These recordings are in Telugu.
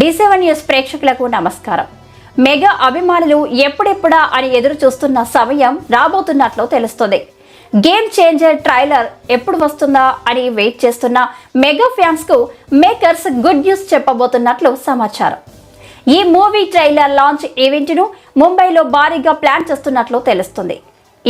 D7 న్యూస్ ప్రేక్షకులకు నమస్కారం. మెగా అభిమానులు ఎప్పుడెప్పుడా అని ఎదురు చూస్తున్న సమయం రాబోతున్నట్లు తెలుస్తుంది. గేమ్ చేంజర్ ట్రైలర్ ఎప్పుడు వస్తుందా అని వెయిట్ చేస్తున్న మెగా ఫ్యాన్స్ కు మేకర్స్ గుడ్ న్యూస్ చెప్పబోతున్నట్లు సమాచారం. ఈ మూవీ ట్రైలర్ లాంచ్ ఈవెంట్ ను ముంబైలో భారీగా ప్లాన్ చేస్తున్నట్లు తెలుస్తుంది.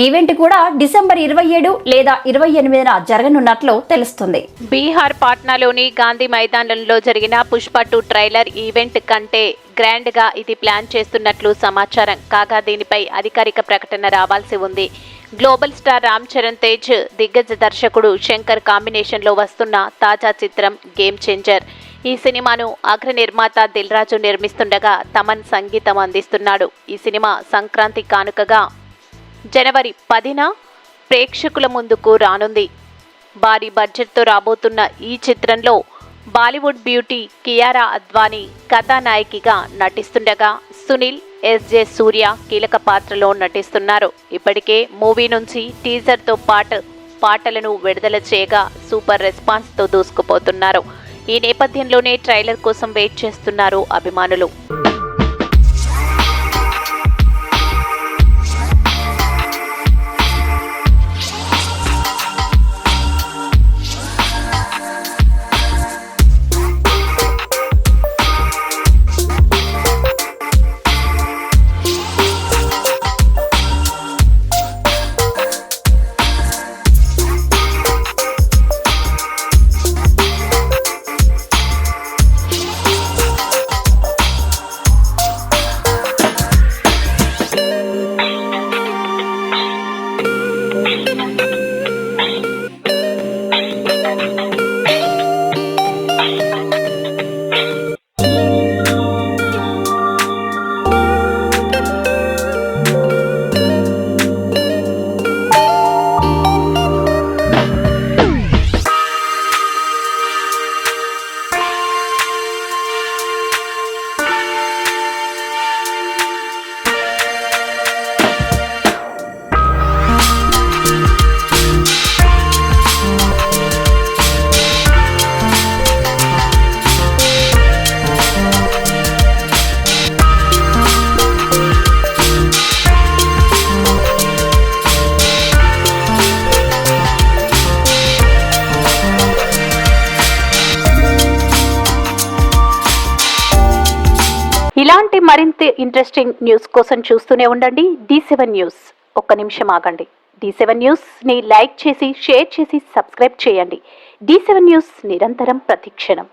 ఈవెంట్ కూడా డిసెంబర్ 27 లేదా 28న జరగనున్నట్లు తెలుస్తుంది. బీహార్ పాట్నాలోని గాంధీ మైదానంలో జరిగిన పుష్ప 2 ట్రైలర్ ఈవెంట్ కంటే గ్రాండ్ గా ఇది ప్లాన్ చేస్తున్నట్లు సమాచారం. కాగా దీనిపై అధికారిక ప్రకటన రావాల్సి ఉంది. గ్లోబల్ స్టార్ రామ్ చరణ్ తేజ్, దిగ్గజ దర్శకుడు శంకర్ కాంబినేషన్ లో వస్తున్న తాజా చిత్రం గేమ్ చేంజర్. ఈ సినిమాను అగ్ర నిర్మాత దిల్ రాజు నిర్మిస్తుండగా తమన్ సంగీతం అందిస్తున్నాడు. ఈ సినిమా సంక్రాంతి కానుకగా జనవరి 10న ప్రేక్షకుల ముందుకు రానుంది. భారీ బడ్జెట్తో రాబోతున్న ఈ చిత్రంలో బాలీవుడ్ బ్యూటీ కియారా అద్వానీ కథానాయకిగా నటిస్తుండగా సునీల్ ఎస్జే సూర్య కీలక పాత్రలో నటిస్తున్నారు. ఇప్పటికే మూవీ నుంచి టీజర్తో పాటలను విడుదల చేయగా సూపర్ రెస్పాన్స్తో దూసుకుపోతున్నారు. ఈ నేపథ్యంలోనే ట్రైలర్ కోసం వెయిట్ చేస్తున్నారు అభిమానులు. ఇలాంటి మరింత ఇంట్రెస్టింగ్ న్యూస్ కోసం చూస్తూనే ఉండండి D7 న్యూస్. ఒక్క నిమిషం ఆగండి. D7 న్యూస్ ని లైక్ చేసి, షేర్ చేసి, సబ్స్క్రైబ్ చేయండి. D7 న్యూస్ నిరంతరం ప్రతిక్షణం.